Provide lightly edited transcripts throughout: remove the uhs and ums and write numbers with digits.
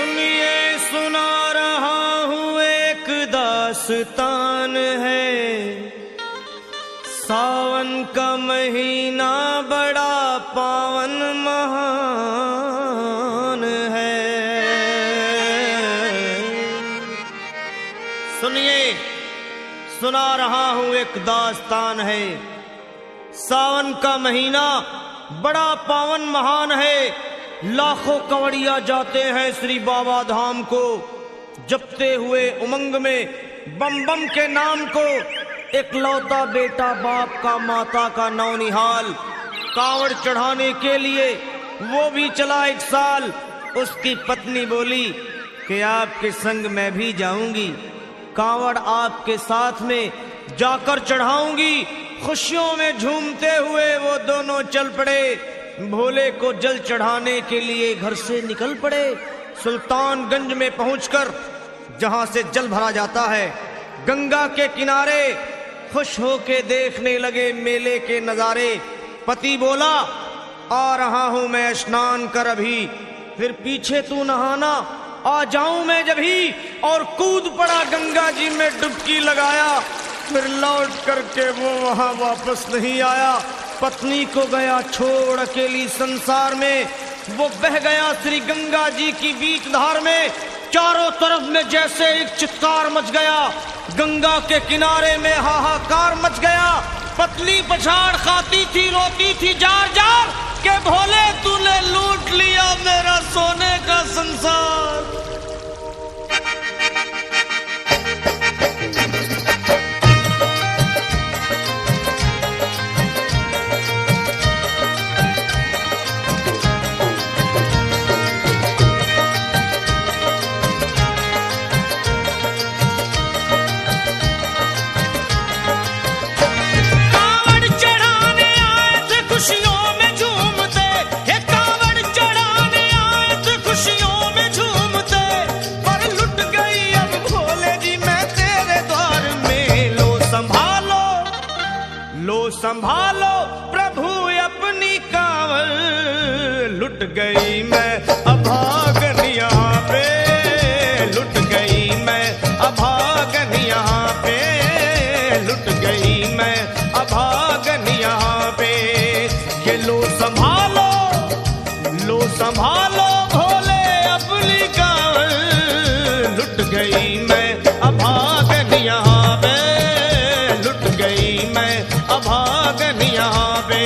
सुनिए सुना रहा हूँ एक दास्तान है। सावन का महीना बड़ा पावन महान है। सुनिए सुना रहा हूँ एक दास्तान है। सावन का महीना बड़ा पावन महान है। लाखों कवड़िया जाते हैं श्री बाबा धाम को, जपते हुए उमंग में बम बम के नाम को। एक लौता बेटा बाप का माता का नौनिहाल, कांवड़ चढ़ाने के लिए वो भी चला एक साल। उसकी पत्नी बोली कि आपके संग मैं भी जाऊंगी, कांवड़ आपके साथ में जाकर चढ़ाऊंगी। खुशियों में झूमते हुए वो दोनों चल पड़े। भोले को जल चढ़ाने के लिए घर से निकल पड़े। सुल्तानगंज में पहुंचकर जहां से जल भरा जाता है, गंगा के किनारे खुश होके देखने लगे मेले के नजारे। पति बोला आ रहा हूं मैं स्नान कर अभी, फिर पीछे तू नहाना आ जाऊं मैं जभी। और कूद पड़ा गंगा जी में डुबकी लगाया, फिर लौट करके वो वहां वापस नहीं आया। पत्नी को गया छोड़ अकेली संसार में, वो बह गया श्री गंगा जी की बीच धार में। चारों तरफ में जैसे एक चित्कार मच गया, गंगा के किनारे में हाहाकार मच गया। पत्नी पछाड़ खाती थी, रोती थी जार जार के भोले तूने लूट लिया मेरा सोने का संसार। संभालो प्रभु अपनी कांवड़, लुट गई मैं अभागन यहाँ पे, लुट गई मैं अभागन यहाँ पे, लुट गई मैं अभागन यहाँ पे। ये लो संभालो भोले अपनी कांवड़, लुट गई मैं अभागन यहाँ पे, लुट गई मैं अभागन यहाँ पे।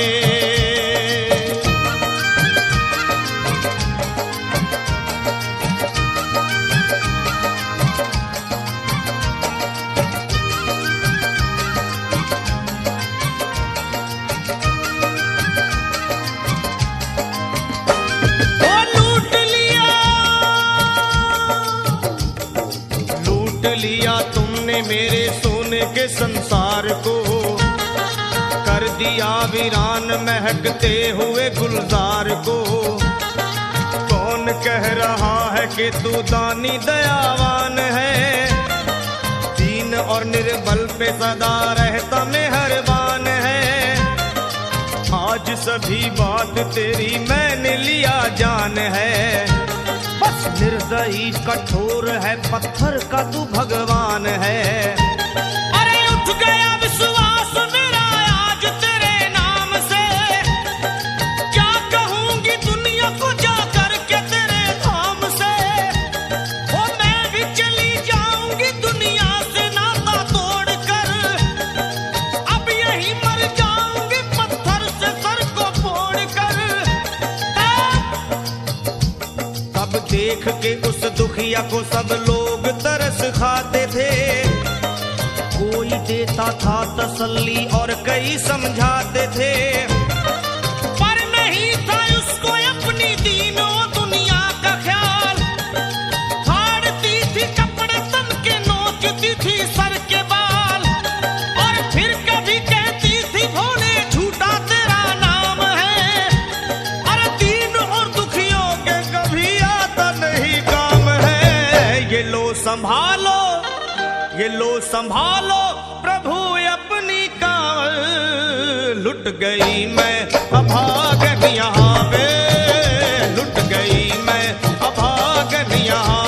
लूट लिया तुमने मेरे सोने के संसार को, कर दिया वीरान महकते हुए गुलजार को। कौन कह रहा है कि तू दानी दयावान है, दीन और निर्बल पे सदा रहता मेहरबान है। आज सभी बात तेरी मैंने लिया जान है, बस निर्दयी कठोर है पत्थर का तू भगवान है। अरे उठ गया विश्वास मेरा आज तेरे नाम से, क्या कहूंगी दुनिया को जा करके तेरे धाम से। ओ मैं भी चली जाऊंगी दुनिया से नाता तोड़कर, अब यही मर जाऊंगी पत्थर से सर को फोड़कर। तब देख के उस दुखिया को सब लोग तरस खाते थे, कोई देता था तसल्ली और कई समझाते थे। पर नहीं था उसको अपनी दीनों दुनिया का ख्याल, फाड़ती थी कपड़े तन के, नोचती थी सर के बाल। और फिर कभी कहती थी भोले झूठा तेरा नाम है, अरे दीन और दुखियों के कभी आता नहीं काम है। ये लो संभालो प्रभु अपनी कांवड़, लुट गई मैं अभागन यहाँ पे, लुट गई मैं अभागन यहाँ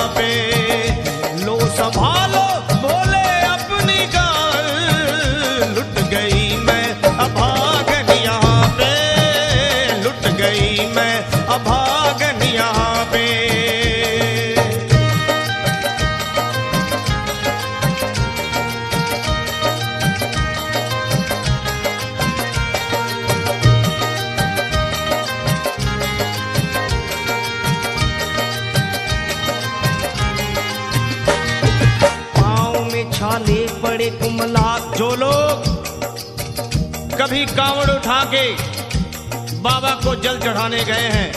छाले पड़े कुमला। जो लोग कभी कांवड़ उठा के बाबा को जल चढ़ाने गए हैं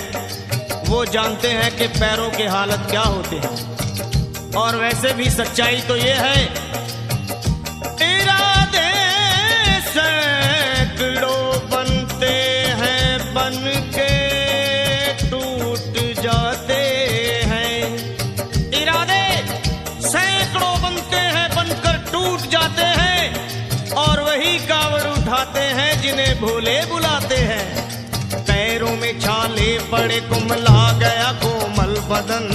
वो जानते हैं कि पैरों के हालत क्या होते हैं। और वैसे भी सच्चाई तो ये है, इरादे सैकड़ों बनते हैं बन के टूट जाते हैं। इरादे सैकड़ों बनते हैं बनकर टूट जाते हैं। और वही कांवड़ उठाते हैं जिन्हें भोले बुलाते हैं। पैरों में छाले पड़े कुमला गया कोमल बदन।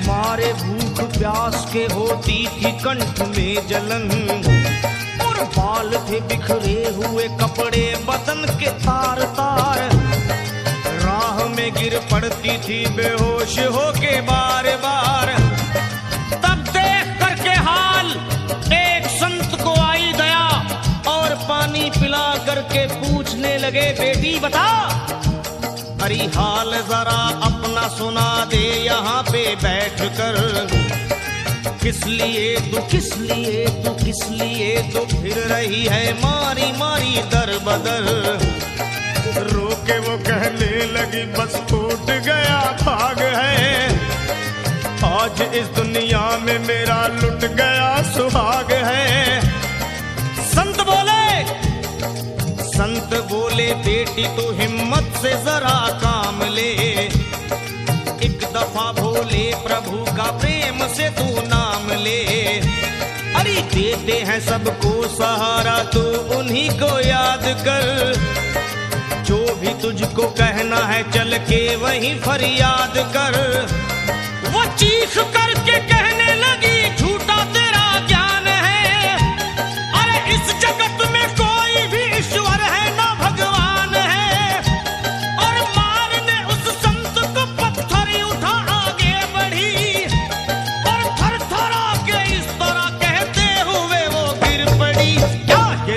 मारे भूख प्यास के होती थी कंठ में जलन। और बाल थे बिखरे हुए कपड़े बदन के तार तार। राह में गिर पड़ती थी बेहोश होके बार बार। तब देख करके हाल एक संत को आई दया और पानी पिला करके पूछने लगे, बेटी बता अरे हाल जरा अपना सुना दे यहाँ पे बैठ कर। किस लिए तू फिर रही है मारी मारी दर बदर। रोके वो कहने लगी बस टूट गया भाग है। आज इस दुनिया में मेरा लुट गया सुहाग है। संत बोले बेटी तू हिम्मत से जरा काम ले। एक दफा भोले प्रभु का प्रेम से तू नाम ले। अरे देते हैं सबको सहारा तू उन्हीं को याद कर। जो भी तुझको कहना है चल के वहीं फरियाद कर। वो चीख करके कहने लगी झूठा तेरा ज्ञान है। अरे इस जगत में कोई भी ईश्वर है ना भगवान है। और मारने उस संत को पत्थर उठा आगे बढ़ी। और थर थर आके इस तरह कहते हुए वो गिर पड़ी। क्या ये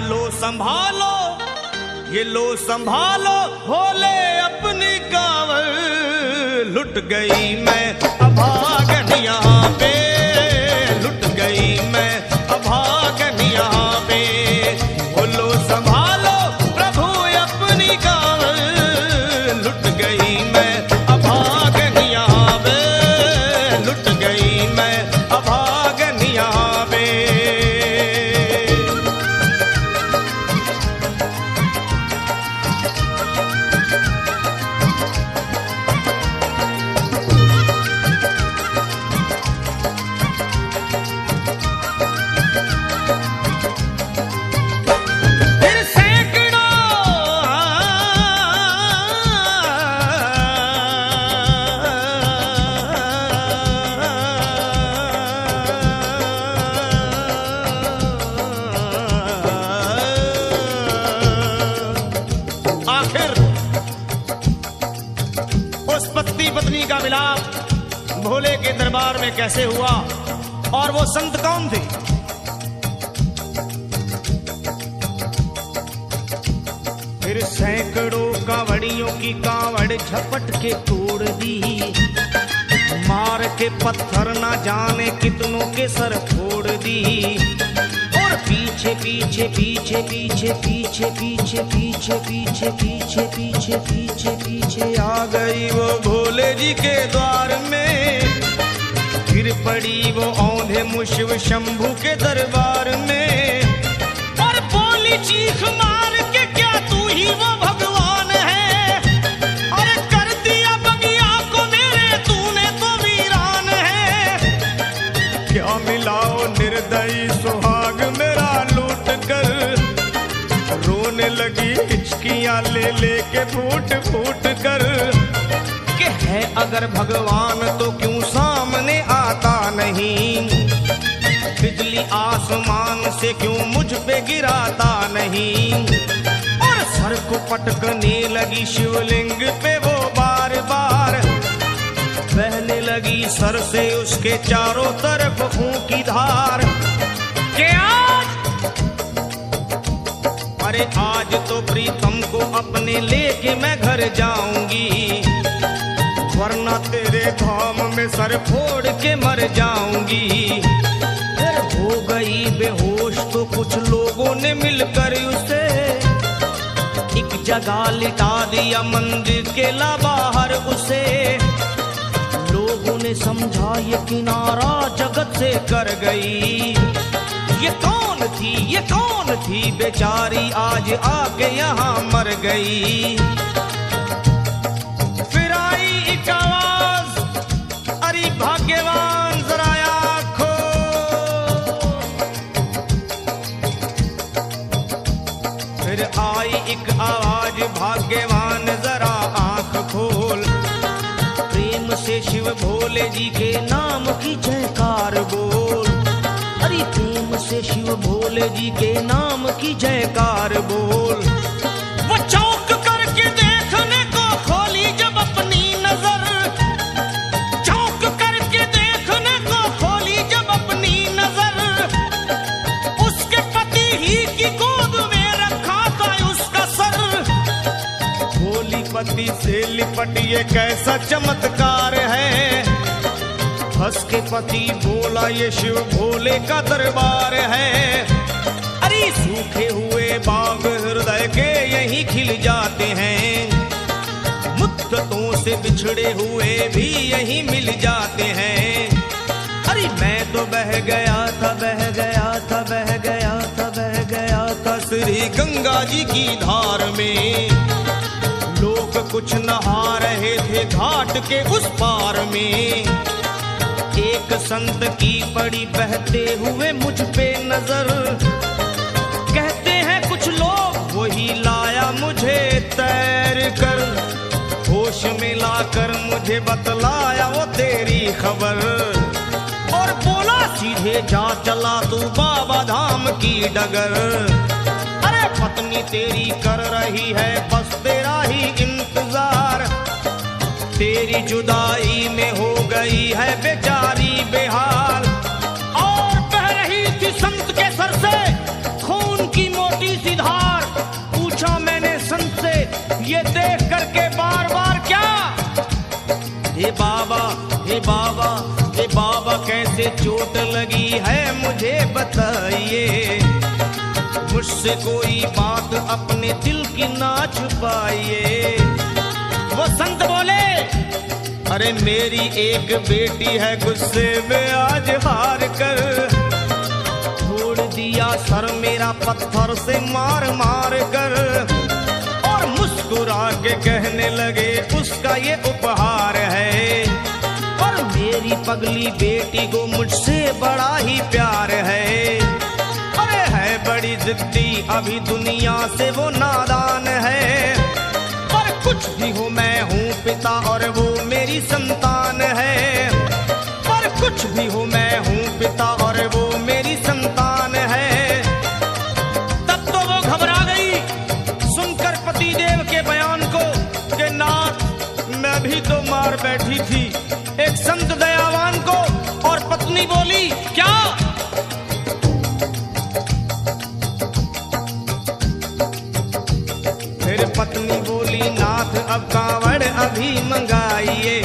लो संभालो भोले अपनी कांवड़। लुट गई मैं अभागन यहाँ पे। लुट गई मैं अभागन यहाँ पे। बोलो संभालो प्रभु अपनी कांवड़। लुट गई मैं अभागन यहाँ पे। लुट गई मैं अभागन यहाँ पे। पत्नी का मिलाप भोले के दरबार में कैसे हुआ और वो संत कौन थे? फिर सैकड़ों कांवड़ियों की कांवड़ झपट के तोड़ दी। मार के पत्थर ना जाने कितनों के सर फोड़ दी। और पीछे पीछे पीछे पीछे पीछे पीछे पीछे पीछे पीछे पीछे पीछे पीछे आ गई वो भोले जी के द्वार में। गिर पड़ी वो औंधे मुशिव शंभू के दरबार में। और बोली चीख मार के क्या तू ही वो भगवान है? अरे कर दिया बगिया को मेरे तूने तो वीरान है। क्या मिलाओ निर्दयी सुहाग मेरा लूट कर। रोने लगी हिचकियां ले लेके फूट फूट कर। कि है अगर भगवान तो क्यों सामने आता नहीं? बिजली आसमान से क्यों मुझ पे गिराता नहीं? और सर को पटकने लगी शिवलिंग पे वो बार बार। बहने लगी सर से उसके चारों तरफ खून की धार। अरे आज तो प्रीतम को अपने लेके मैं घर जाऊंगी। वरना तेरे धाम में सर फोड़ के मर जाऊंगी। फिर होगा जगह लिटा दिया मंदिर के ला बाहर उसे। लोगों ने समझा ये किनारा जगत से कर गई। ये कौन थी बेचारी आज आके यहाँ मर गई। फिर आई एक आवाज, अरे भाग्यवान जरा आँख खोल। फिर आई एक आवाज, भाग्यवान जरा आँख खोल। प्रेम से शिव भोले जी के नाम की जयकार बोल। अरे प्रेम से शिव भोले जी के नाम की जयकार बोल। वो चौंक करके देखने को खोली जब अपनी नजर, चौंक करके देखने को खोली जब अपनी नजर। उसके पति ही की गोद में रखा था उसका सर। भोली पति से लिपट ये कैसा चमत्कार है। हंस के पति बोला ये शिव भोले का दरबार है। अरे सूखे हुए बाग हृदय के यहीं खिल जाते हैं। मुद्दतों से बिछड़े हुए भी यहीं मिल जाते हैं। अरे मैं तो बह गया था श्री गंगा जी की धार में। लोग कुछ नहा रहे थे घाट के उस पार में। एक संत की पड़ी बहते हुए मुझ पे नजर। कहते हैं कुछ लोग वही लाया मुझे तैर कर। होश में लाकर मुझे बतलाया वो तेरी खबर। और बोला सीधे जा चला तू बाबा धाम की डगर। अरे पत्नी तेरी कर रही है बस तेरा ही इंतजार। तेरी जुदाई में हो गई है बेचारी बेहाल। और बह रही थी संत के सर से खून की मोटी सी धार। पूछा मैंने संत से ये देख करके बार बार क्या। हे बाबा हे बाबा हे बाबा कैसे चोट लगी है मुझे बताइए। मुझसे कोई बात अपने दिल की ना छुपाइए। वो संत बोले अरे मेरी एक बेटी है गुस्से में आज हार कर। छोड़ दिया सर मेरा पत्थर से मार मार कर। और मुस्कुरा के कहने लगे उसका ये उपहार है। और मेरी पगली बेटी को मुझसे बड़ा ही प्यार है। अरे है बड़ी जिद्दी अभी दुनिया से वो नादान है। कुछ भी हो मैं हूँ पिता और वो मेरी संतान है। पर कुछ भी हो मैं हूँ पिता और वो मेरी संतान है। तब तो वो घबरा गई सुनकर पति देव के बयान को कि नाथ मैं भी तो मार बैठी थी एक संत दयावान को। और पत्नी बोली क्या। फिर पत्नी बोली नाथ अब कांवड़ अभी मंगाइए।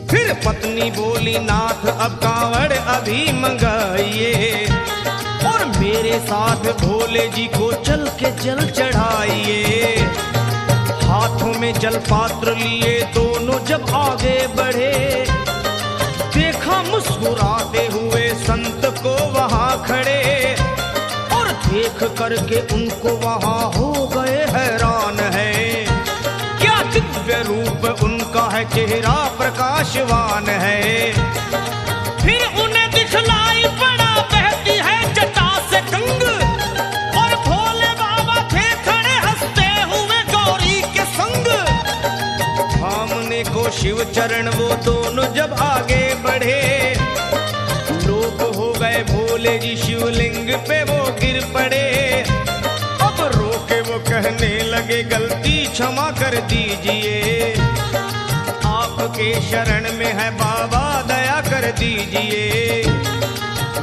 फिर पत्नी बोली नाथ अब कांवड़ अभी मंगाइए। और मेरे साथ भोले जी को चल के जल चढ़ाइए। हाथों में जल पात्र लिए दोनों जब आगे बढ़े। देखा मुस्कुराते हुए संत को वहां खड़े। और देख करके उनको वहां हो गए हैरान है। क्या दिव्य रूप उनका है चेहरा प्रकाशवान है। फिर उन्हें दिखलाई पड़ा बहती है जटा से गंग। और भोले बाबा थे खड़े हंसते हुए गौरी के संग। सामने को शिव चरण वो दोनों जब आगे बढ़े। लोग हो गए भोले जी शिवलिंग पे वो गिर पड़े। अब रोके वो कहने लगे गलती क्षमा कर दीजिए। आपके शरण में है बाबा दया कर दीजिए।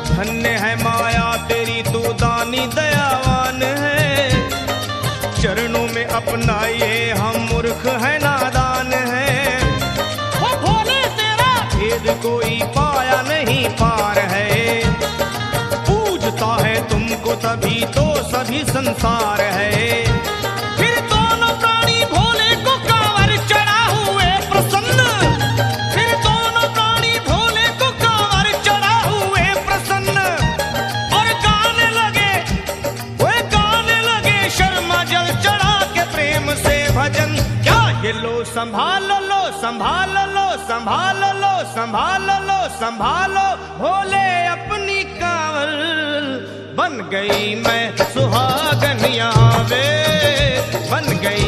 धन्य है माया तेरी तू दानी दयावान है। चरणों में अपनाइए हम मूर्ख है नादान है। वो भोले तेरा भेद कोई पाया नहीं पार है। तभी तो सभी संसार है। फिर दोनों प्राणी भोले को कांवर चढ़ा हुए प्रसन्न, फिर दोनों प्राणी भोले को कांवर चढ़ा हुए प्रसन्न, और गाने लगे शर्मा जल चढ़ा के प्रेम से भजन। क्या ये लो संभाल लो संभाल लो संभाल लो संभाल लो संभालो भोले अपनी कांवर, बन गई मैं सुहागन यहाँ वे, बन गई